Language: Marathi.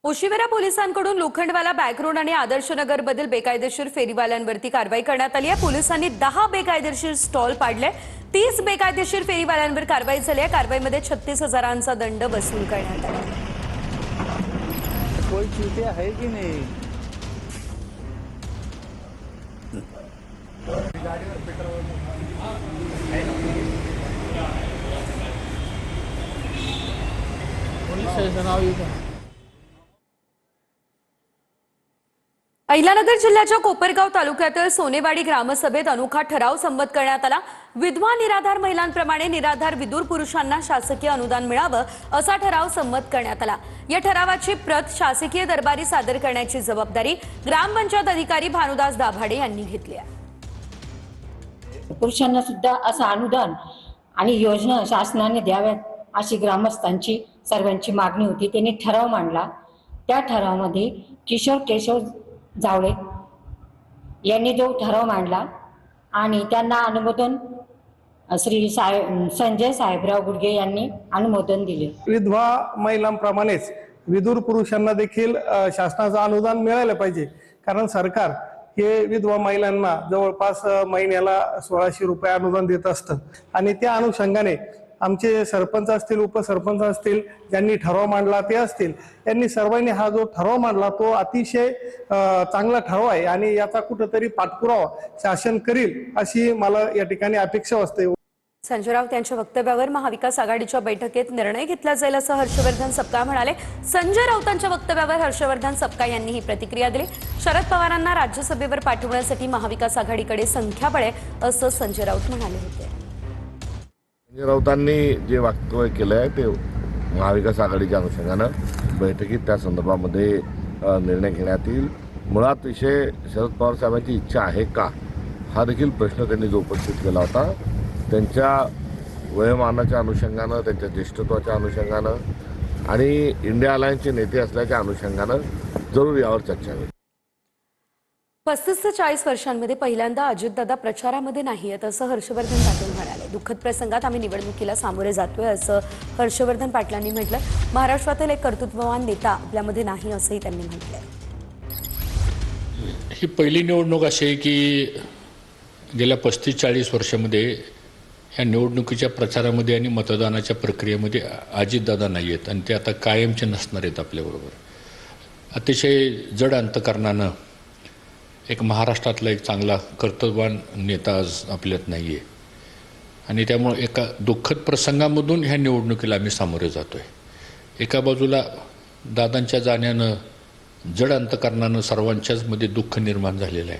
ओशिवरा पोलिसांकडून लोखंडवाला बॅकरोड आणि आदर्शनगर मधील बेकायदेशीर फेरीवाल्यांवरती कारवाई करण्यात आली आहे। पोलिसांनी 10 बेकायदेशीर स्टॉल पाडले, 30 बेकायदेशीर फेरीवाल्यांवर कारवाई झाली आहे। कारवाईमध्ये 36,000चा दंड वसूल करण्यात आला। कोई चीजें है कि नहीं? अहिल्यानगर जिल्ह्याच्या कोपरगाव तालुक्यातील सोनेवाडी ग्रामसभेत अनोखा ठराव संमत करण्यात आला। विधवा निराधार महिलांप्रमाणे निराधार विदुर पुरुषांना शासकीय अनुदान मिळावं असा ठराव संमत करण्यात आला। या ठरावाची प्रत शासकीय दरबारी सादर करण्याची जबाबदारी ग्रामपंचायत अधिकारी भानुदास दाभाडे यांनी घेतली आहे। पुरुषांना सुद्धा असं अनुदान आणि योजना शासनाने द्याव्यात अशी ग्रामस्थांची सर्वांची मागणी होती। त्यांनी ठराव मांडला। त्या ठरावामध्ये किशोर केशव जावळे यांनी जो ठराव मांडला आणि त्यांना अनुमोदन श्री संजय साहेबराव गुडगे यांनी अनुमोदन दिले। विधवा महिलांप्रमाणेच विदुर पुरुषांना देखील शासनाचं अनुदान मिळालं पाहिजे, कारण सरकार हे विधवा महिलांना जवळपास महिन्याला 1600 रुपये अनुदान देत असतं आणि त्या अनुषंगाने आमचे सरपंच असतील, उपसरपंच असतील, ज्यांनी ठराव मांडला ते असतील, यांनी सर्वांनी हा जो ठराव मांडला तो अतिशय चांगला ठराव आहे आणि याचा कुठेतरी पाठपुरावा शासन करील अशी मला या ठिकाणी अपेक्षा असते। संजय राऊत यांच्या वक्तव्यावर महाविकास आघाडीच्या बैठकीत निर्णय घेतला जाईल असं हर्षवर्धन सपकाळ म्हणाले। संजय राऊतांच्या वक्तव्यावर हर्षवर्धन सपकाळ यांनी ही प्रतिक्रिया दिली। शरद पवारांना राज्यसभेवर पाठवण्यासाठी महाविकास आघाडीकडे संख्याबळ आहे असं संजय राऊत म्हणाले होते। संजय राऊतांनी जे वक्तव्य केलं आहे ते महाविकास आघाडीच्या अनुषंगानं बैठकीत त्या संदर्भामध्ये निर्णय घेण्यात येईल। मुळात विषय शरद पवार साहेबांची इच्छा आहे का हा देखील प्रश्न त्यांनी जो उपस्थित केला होता। त्यांच्या वयोमानाच्या अनुषंगानं, त्यांच्या ज्येष्ठत्वाच्या अनुषंगानं आणि इंडिया अलायन्सचे नेते असल्याच्या अनुषंगानं जरूर यावर चर्चा होईल। 35 ते 40 वर्षांमध्ये पहिल्यांदा अजितदादा प्रचारामध्ये नाही आहेत असं हर्षवर्धन पाटील म्हणाले। दुःखद प्रसंगात आम्ही निवडणुकीला सामोरे जातोय असं हर्षवर्धन पाटलांनी म्हटलं। महाराष्ट्रातील एक कर्तृत्ववान नेता आपल्यामध्ये नाही असंही त्यांनी म्हटलंय। ही पहिली निवडणूक अशी आहे की गेल्या 35-40 वर्षामध्ये ह्या निवडणुकीच्या प्रचारामध्ये आणि मतदानाच्या प्रक्रियेमध्ये अजितदादा नाही आहेत आणि ते आता कायमचे नसणार आहेत आपल्याबरोबर। अतिशय जड अंतकरणानं एक महाराष्ट्रातला एक चांगला कर्तव्यवान नेता आज आपल्यात नाही आहे आणि त्यामुळे एका दुःखद प्रसंगामधून ह्या निवडणुकीला आम्ही सामोरे जातोय। एका बाजूला दादांच्या जाण्यानं जड अंतकरणानं सर्वांच्याच मध्ये दुःख निर्माण झालेलं आहे।